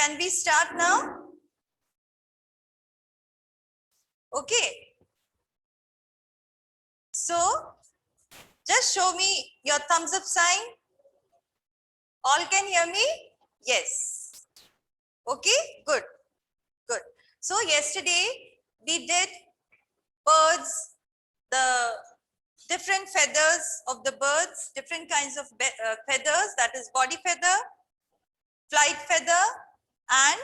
Can we start now? Okay. So, just show me your thumbs up sign. All can hear me? Yes. Okay, good, good. So, yesterday we did birds, the different feathers of the birds, different kinds of feathers, that is body feather, flight feather, and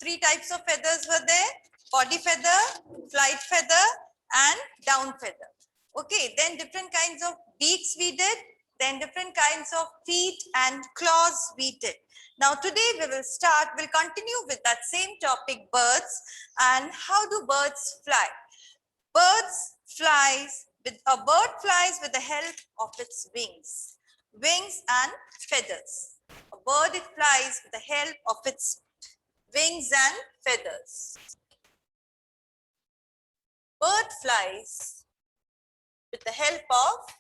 three types of feathers were there: body feather, flight feather, and down feather. Okay, then different kinds of beaks we did, then different kinds of feet and claws we did. Now today we'll continue with that same topic, birds, and how do birds fly. A bird flies with the help of its wings and feathers. A bird flies with the help of its wings and feathers. Bird flies with the help of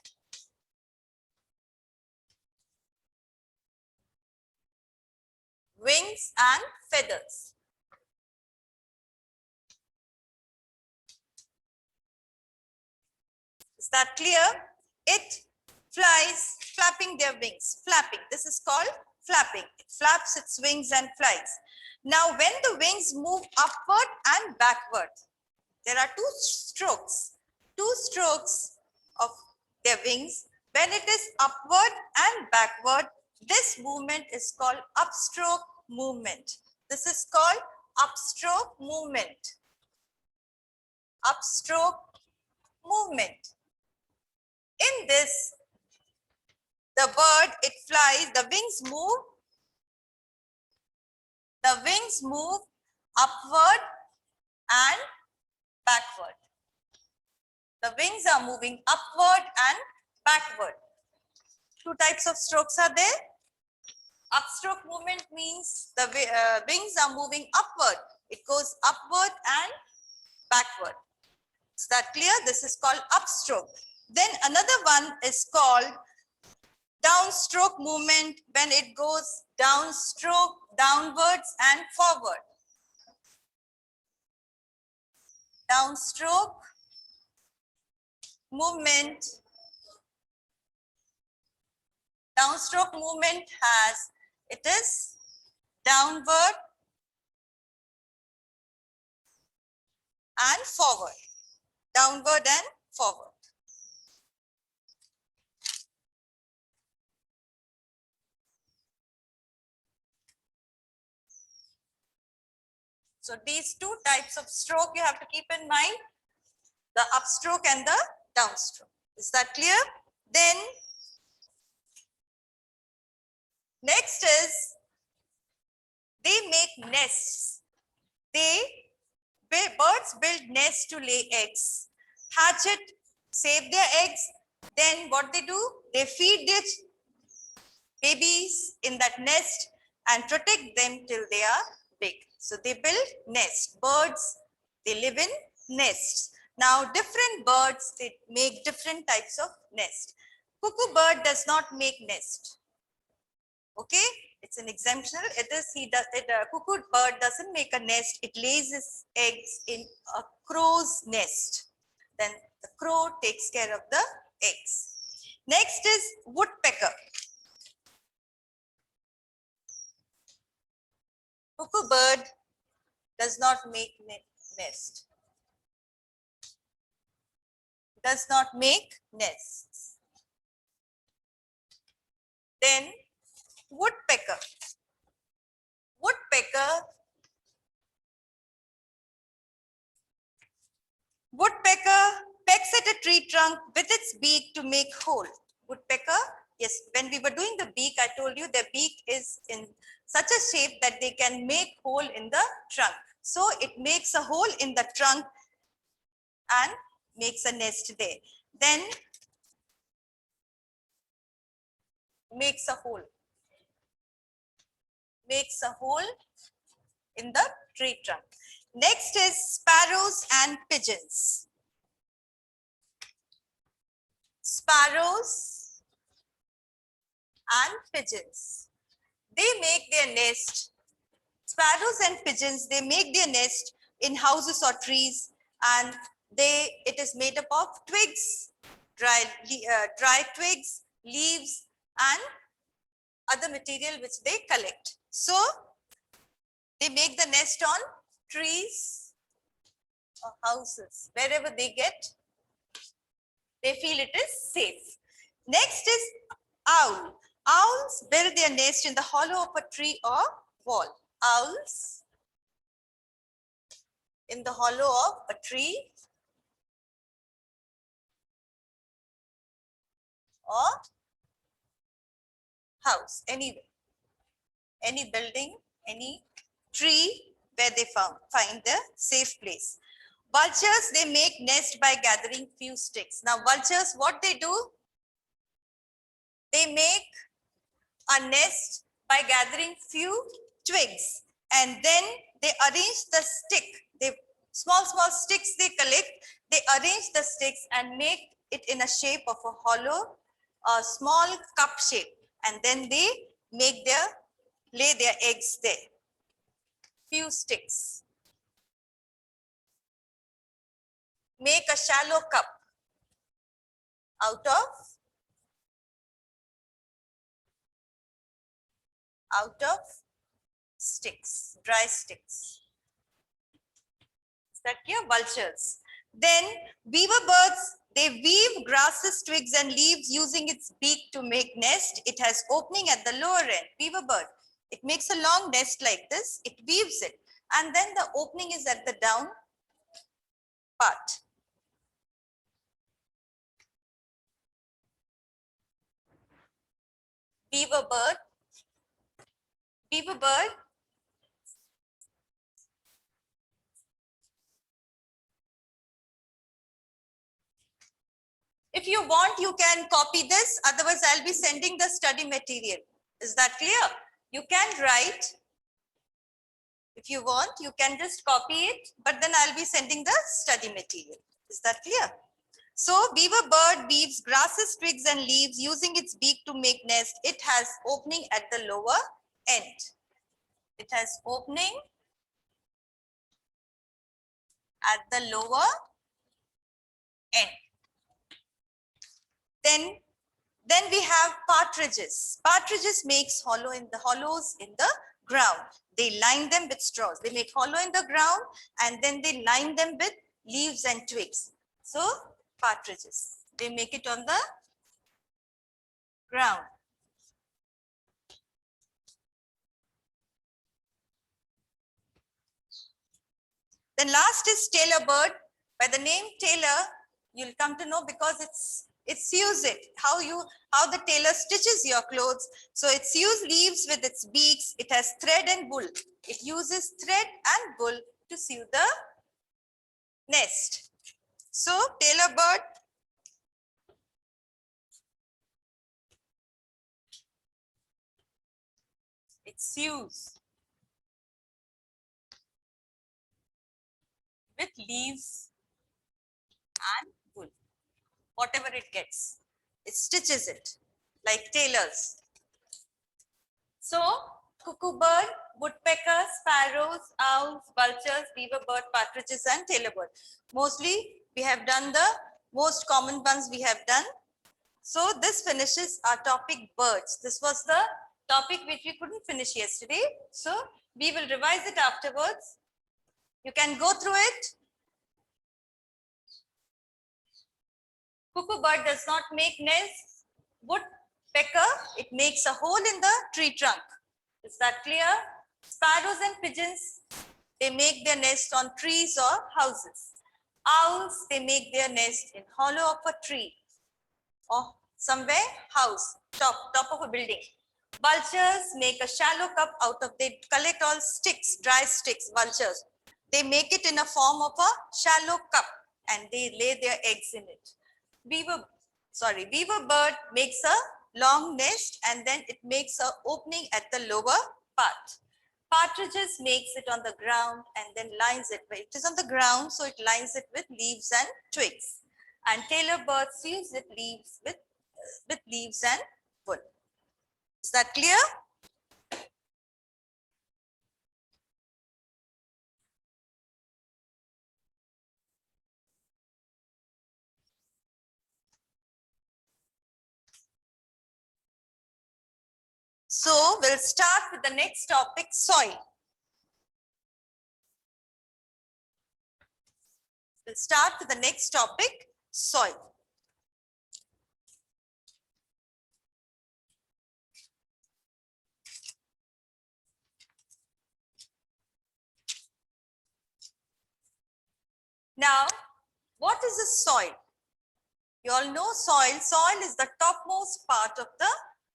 wings and feathers. Is that clear? It flies flapping their wings. Flapping. This is called flapping. It flaps its wings and flies. Now, when the wings move upward and backward, there are two strokes of their wings. When it is upward and backward, this movement is called upstroke movement. This is called upstroke movement. Upstroke movement. In this, the bird, it flies, the wings move upward and backward. The wings are moving upward and backward. Two types of strokes are there. Upstroke movement means the wings are moving upward. It goes upward and backward. Is that clear? This is called upstroke. Then another one is called downstroke movement, when it goes downstroke, downwards and forward. Downstroke movement. Downstroke movement it is downward and forward. Downward and forward. So these two types of stroke you have to keep in mind, the upstroke and the downstroke. Is that clear? Then next is they make nests. Birds build nests to lay eggs. Hatch it, save their eggs. Then what they do? They feed their babies in that nest and protect them till they are big. So they build nests. Birds, they live in nests. Now different birds, they make different types of nests. Cuckoo bird does not make nest. Okay, it's an exemption. Cuckoo bird doesn't make a nest. It lays its eggs in a crow's nest. Then the crow takes care of the eggs. Next is woodpecker. Cuckoo bird does not make nest. Does not make nests. Then woodpecker. Woodpecker pecks at a tree trunk with its beak to make hole. Woodpecker, yes, when we were doing the beak, I told you their beak is in such a shape that they can make hole in the trunk. So it makes a hole in the trunk and makes a nest there. Then makes a hole in the tree trunk. Next is sparrows and pigeons. Sparrows and pigeons. they make their nest. Sparrows and pigeons, they make their nest in houses or trees, and it is made up of twigs, dry twigs, leaves, and other material which they collect. So they make the nest on trees or houses. Wherever they get, they feel it is safe. Next is owl. Owls build their nest in the hollow of a tree or wall. Owls in the hollow of a tree or house, anywhere, any building, any tree where they find the safe place. Vultures, they make nest by gathering few sticks. Now vultures, what they do? They make a nest by gathering few twigs, and then they arrange the stick. They small sticks they collect, they arrange the sticks and make it in a shape of a hollow, a small cup shape, and then they lay their eggs there. Few sticks. Make a shallow cup out of sticks, dry sticks. Is that clear? Vultures. Then weaver birds, they weave grasses, twigs, and leaves using its beak to make nest. It has opening at the lower end. Weaver bird, it makes a long nest like this. It weaves it, and then the opening is at the down part. Weaver bird. Weaver bird. If you want, you can copy this. Otherwise, I'll be sending the study material. Is that clear? You can write. If you want, you can just copy it, but then I'll be sending the study material. Is that clear? So, weaver bird weaves grasses, twigs, and leaves using its beak to make nest. It has opening at the lower end. It has opening at the lower end. Then we have partridges. Partridges makes hollows in the ground. They line them with straws. They make hollow in the ground and then they line them with leaves and twigs. So partridges, they make it on the ground. Then last is tailor bird. By the name tailor, you'll come to know because it sews it. How the tailor stitches your clothes. So it sews leaves with its beaks. It has thread and wool. It uses thread and wool to sew the nest. So tailor bird, it sews with leaves and wool. Whatever it gets, it stitches it like tailors. So cuckoo bird, woodpecker, sparrows, owls, vultures, weaver bird, partridges, and tailor bird. Mostly we have done the most common ones we have done. So this finishes our topic birds. This was the topic which we couldn't finish yesterday. So we will revise it afterwards. You can go through it. Cuckoo bird does not make nests. Woodpecker, it makes a hole in the tree trunk. Is that clear? Sparrows and pigeons, they make their nest on trees or houses. Owls, they make their nest in hollow of a tree or somewhere house, top of a building. Vultures make a shallow cup out of, they collect all sticks, dry sticks, vultures. They make it in a form of a shallow cup and they lay their eggs in it. Weaver bird makes a long nest and then it makes an opening at the lower part. Partridges makes it on the ground and then lines it. It is on the ground, so it lines it with leaves and twigs. And tailor bird sews it with leaves and wool. Is that clear? So we'll start with the next topic, soil. We'll start with the next topic, soil. Now, what is a soil? You all know soil. Soil is the topmost part of the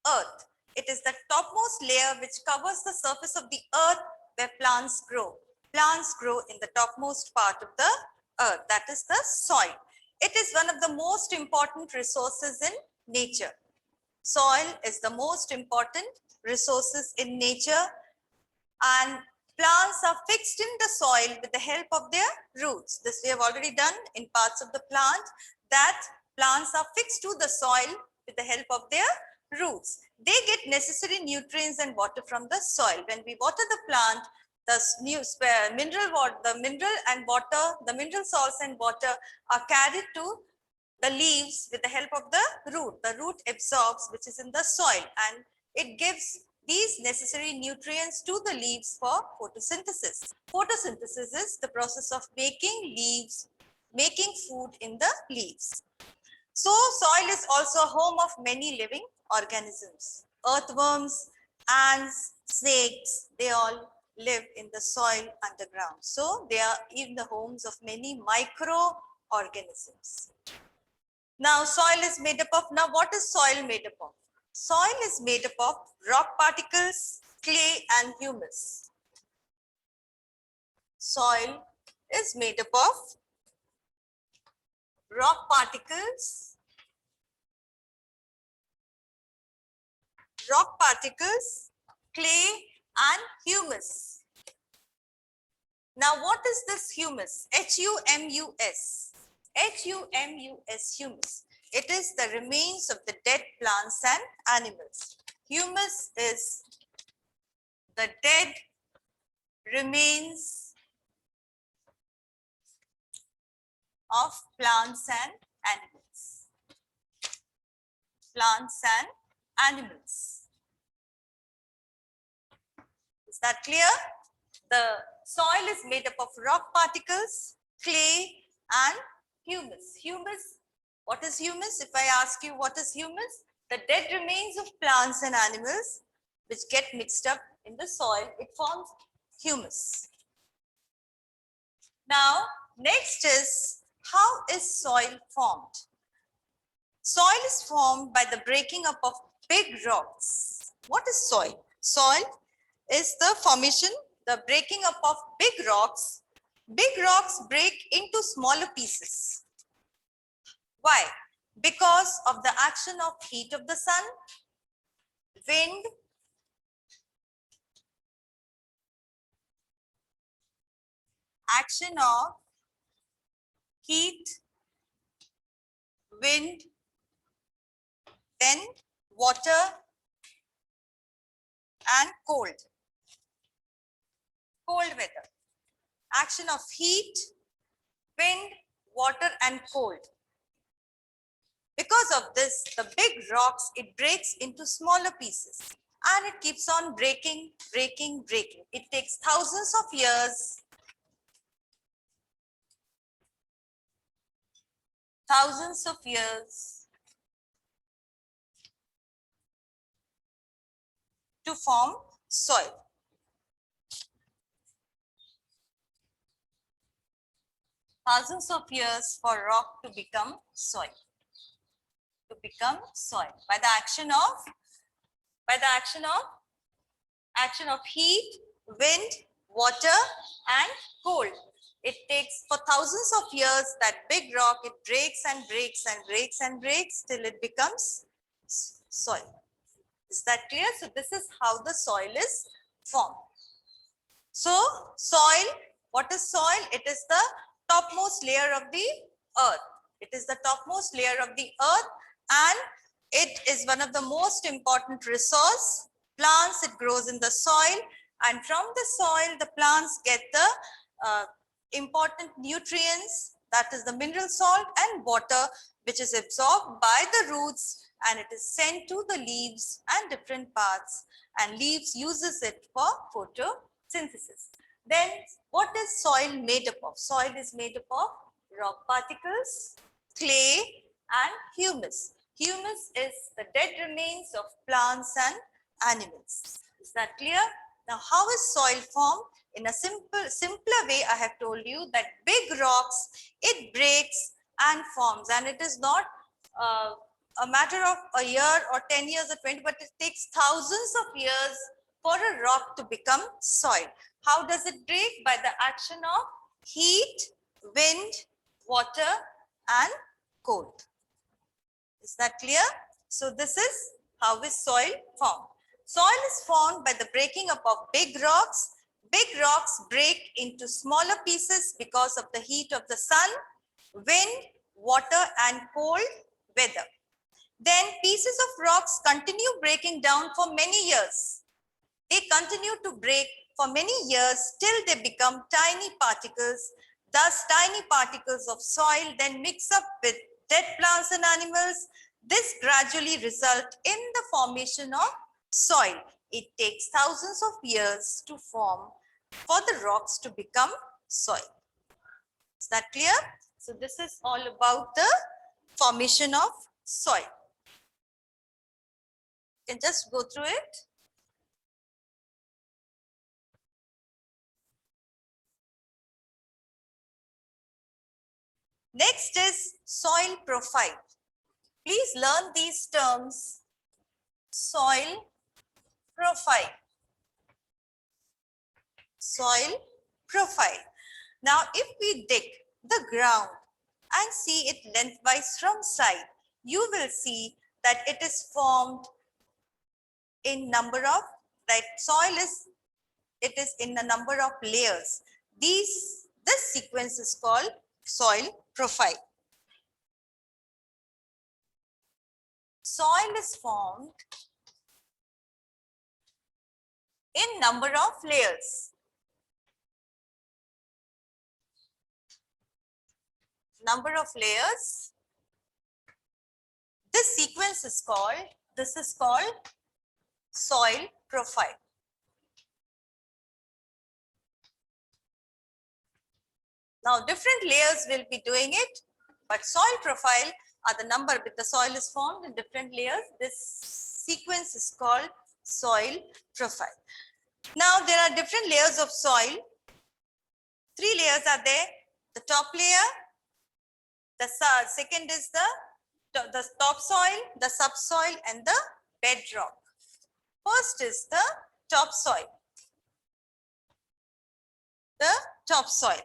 earth. It is the topmost layer which covers the surface of the earth where plants grow. Plants grow in the topmost part of the earth. That is the soil. It is one of the most important resources in nature. Soil is the most important resources in nature, and plants are fixed in the soil with the help of their roots. This we have already done in parts of the plant, that plants are fixed to the soil with the help of their roots. They get necessary nutrients and water from the soil. When we water the plant, the mineral salts and water are carried to the leaves with the help of the root. The root absorbs which is in the soil, and it gives these necessary nutrients to the leaves for photosynthesis. Photosynthesis is the process of making food in the leaves. So soil is also a home of many living organisms. Earthworms, ants, snakes, they all live in the soil underground. So they are even the homes of many microorganisms. Now soil is made up of, now what is soil made up of? Soil is made up of rock particles, clay and humus. Soil is made up of rock particles, clay and humus. Now what is this humus? H-U-M-U-S. H-U-M-U-S, humus. It is the remains of the dead plants and animals. Humus is the dead remains of plants and animals. Plants and animals. Is that clear? The soil is made up of rock particles, clay and humus. Humus, what is humus? If I ask you what is humus? The dead remains of plants and animals which get mixed up in the soil, it forms humus. Now, next is, how is soil formed? Soil is formed by the breaking up of big rocks. What is soil? Soil is the formation, the breaking up of big rocks. Big rocks break into smaller pieces. Why? Because of the action of heat of the sun, wind, action of heat, wind, then water and cold weather. Action of heat, wind, water and cold. Because of this, the big rocks, it breaks into smaller pieces and it keeps on breaking. It takes thousands of years to form soil. Thousands of years for rock to become soil. By the action of heat, wind, water and cold. It takes for thousands of years, that big rock, it breaks till it becomes soil. Is that clear? So this is how the soil is formed. So soil, what is soil? It is the topmost layer of the earth. And it is one of the most important resource. Plants, it grows in the soil, and from the soil, the plants get the important nutrients, that is the mineral salt and water, which is absorbed by the roots and it is sent to the leaves and different parts, and leaves uses it for photosynthesis. Then what is soil made up of? Soil is made up of rock particles, clay and humus. Humus is the dead remains of plants and animals. Is that clear? Now, how is soil formed? In a simpler way, I have told you that big rocks, it breaks and forms, and it is not a matter of a year or 10 years or 20, but it takes thousands of years for a rock to become soil. How does it break? By the action of heat, wind, water and cold. Is that clear? So this is how is soil formed. Soil is formed by the breaking up of big rocks. Big rocks break into smaller pieces because of the heat of the sun, wind, water and cold weather. Then pieces of rocks continue breaking down for many years. They continue to break for many years till they become tiny particles. Thus, tiny particles of soil then mix up with dead plants and animals. This gradually results in the formation of soil. It takes thousands of years to form for the rocks to become soil. Is that clear? So this is all about the formation of soil. You can just go through it. Next is soil profile. Please learn these terms. Soil profile. Soil profile. Now, if we dig the ground and see it lengthwise from side, you will see that it is formed in number of, that soil is, it is in a number of layers. This sequence is called soil profile. Soil is formed in number of layers. Number of layers. This sequence is called, this is called soil profile. Now, different layers will be doing it, but soil profile are the number with the soil is formed in different layers. This sequence is called soil profile. Now, there are different layers of soil. 3 layers are there. The top layer, the second is the topsoil, the subsoil and the bedrock. First is the topsoil. The topsoil.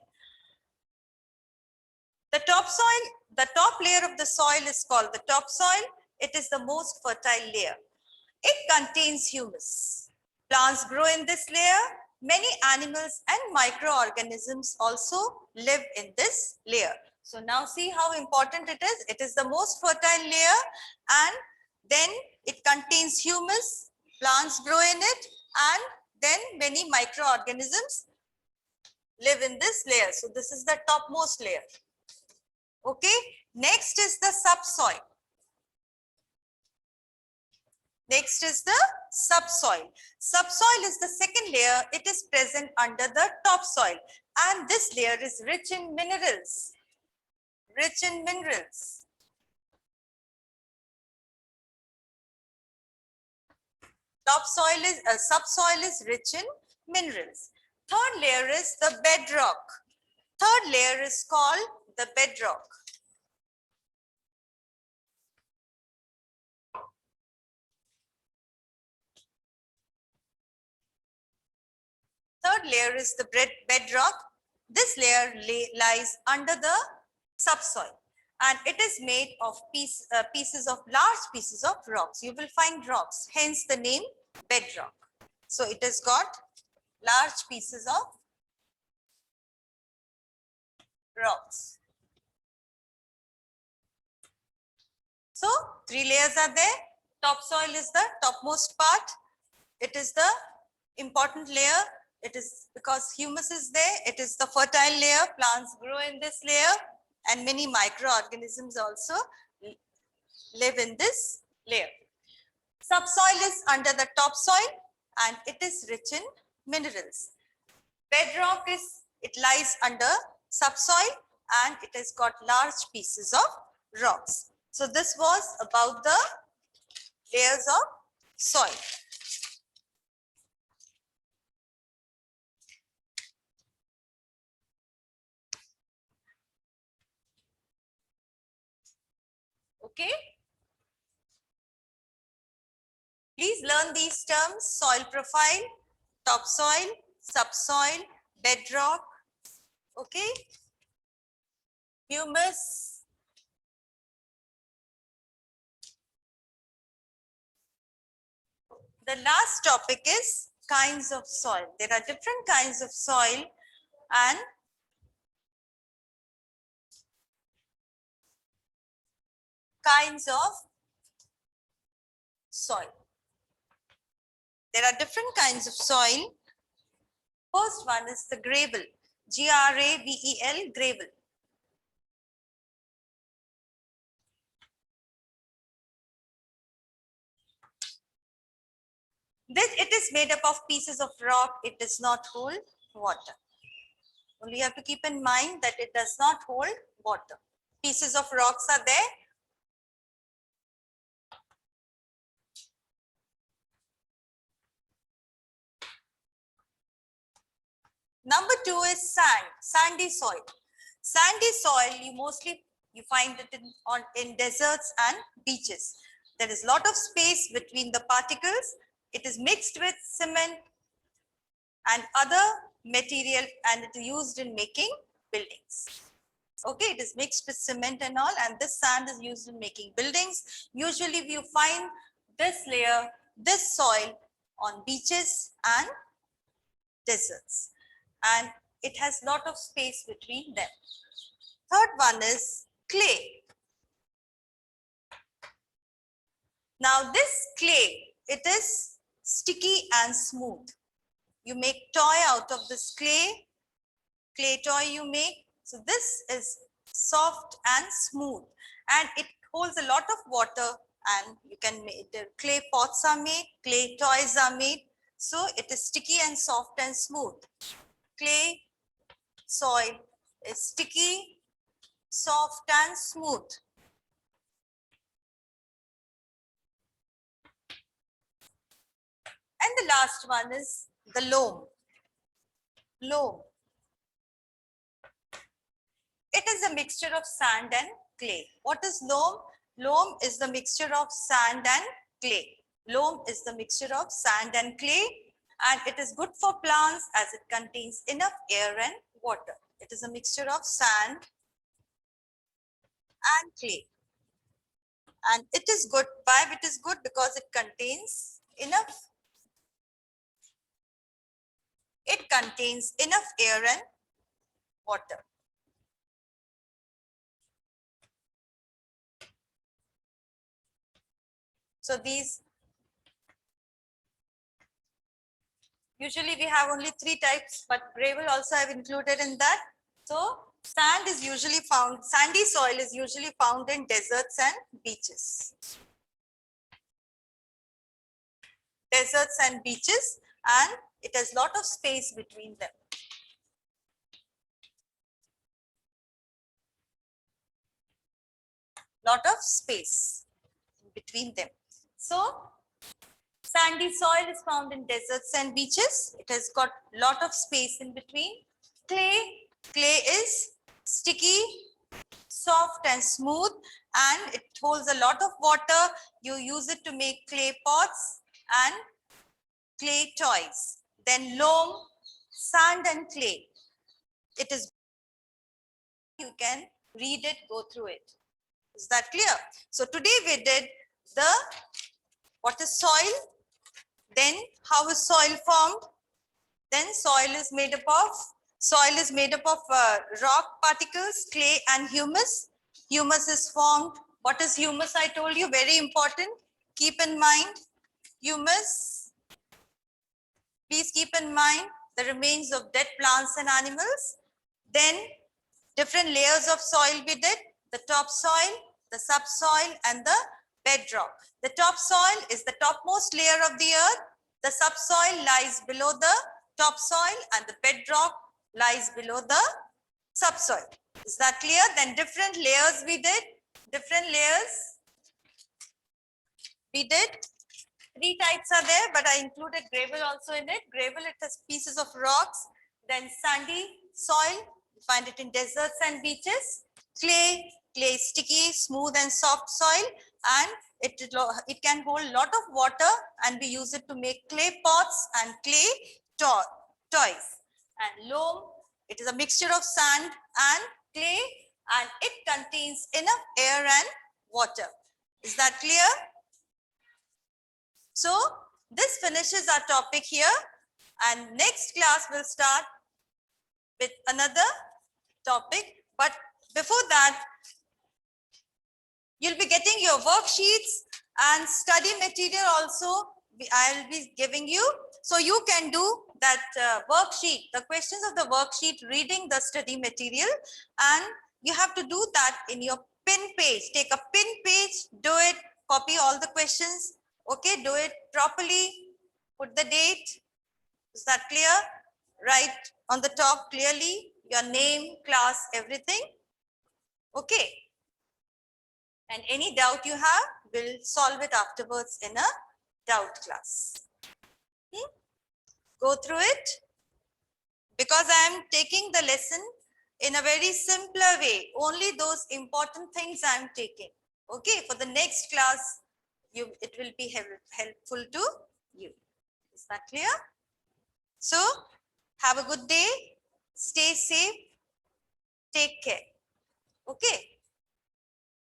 The topsoil, the top layer of the soil is called the topsoil. It is the most fertile layer. It contains humus. Plants grow in this layer. Many animals and microorganisms also live in this layer. So now see how important it is. It is the most fertile layer and then it contains humus. Plants grow in it and then many microorganisms live in this layer. So this is the topmost layer. Okay, next is the subsoil. Next is the subsoil. Subsoil is the second layer. It is present under the topsoil and this layer is rich in minerals. Rich in minerals. Topsoil is, subsoil is rich in minerals. Third layer is the bedrock. Third layer is called the bedrock. Third layer is the bedrock. This layer lies under the subsoil and it is made of large pieces of rocks. You will find rocks, hence the name bedrock. So it has got large pieces of rocks. So 3 layers are there. Topsoil is the topmost part. It is the important layer. It is because humus is there. It is the fertile layer. Plants grow in this layer and many microorganisms also live in this layer. Subsoil is under the topsoil and it is rich in minerals. Bedrock it lies under subsoil and it has got large pieces of rocks. So this was about the layers of soil. Okay. Please learn these terms: soil profile, topsoil, subsoil, bedrock, okay, humus, the last topic is kinds of soil. There are different kinds of soil and kinds of soil. There are different kinds of soil. First one is the gravel, Gravel, gravel. It is made up of pieces of rock. It does not hold water. Only you have to keep in mind that it does not hold water. Pieces of rocks are there. Number two is sand, sandy soil. Sandy soil, you find it in deserts and beaches. There is a lot of space between the particles. It is mixed with cement and other material and it is used in making buildings. Okay, it is mixed with cement and all, and this sand is used in making buildings. Usually you find this layer, this soil on beaches and deserts, and it has lot of space between them. Third one is clay. Now this clay, it is sticky and smooth. You make toy out of this clay toy you make. So this is soft and smooth and it holds a lot of water, and you can make the clay pots are made, clay toys are made. So it is sticky and soft and smooth. Clay soil is sticky, soft and smooth. And the last one is the loam. Loam. It is a mixture of sand and clay. What is loam? Loam is the mixture of sand and clay. Loam is the mixture of sand and clay, and it is good for plants as it contains enough air and water. It is a mixture of sand and clay. And it is good. Why it is good? Because it contains enough. It contains enough air and water. So these, usually we have only 3 types, but gravel also I have included in that. So sand is usually found, sandy soil is usually found in deserts and beaches. Deserts and beaches, and it has lot of space between them. Lot of space between them. So sandy soil is found in deserts and beaches. It has got lot of space in between. Clay is sticky, soft and smooth, and it holds a lot of water. You use it to make clay pots and clay toys. Then loam, sand and clay. It is, you can read it, go through it. Is that clear? So today we did the what is soil, then how is soil formed, then soil is made up of rock particles, clay and humus. Humus is formed. What is humus? I told you, very important. Keep in mind, humus. Please keep in mind the remains of dead plants and animals. Then different layers of soil we did, the topsoil, the subsoil and the bedrock. The topsoil is the topmost layer of the earth. The subsoil lies below the topsoil and the bedrock lies below the subsoil. Is that clear? Then different layers we did. Different layers we did. 3 types are there, but I included gravel also in it. Gravel, it has pieces of rocks. Then sandy soil, you find it in deserts and beaches. Clay, clay is sticky, smooth and soft soil, and it can hold a lot of water, and we use it to make clay pots and clay toys. And loam, it is a mixture of sand and clay, and it contains enough air and water. Is that clear? So this finishes our topic here, and next class will start with another topic. But before that, you'll be getting your worksheets and study material also. I'll be giving you, so you can do that worksheet, the questions of the worksheet, reading the study material, and you have to do that in your pin page. Take a pin page, do it, copy all the questions. Okay, do it properly, put the date. Is that clear? Write on the top clearly your name, class, everything. Okay. And any doubt you have, we'll solve it afterwards in a doubt class. Go through it, because I am taking the lesson in a very simpler way. Only those important things I am taking. Okay, for the next class, it will be helpful to you. Is that clear? So, have a good day. Stay safe. Take care. Okay.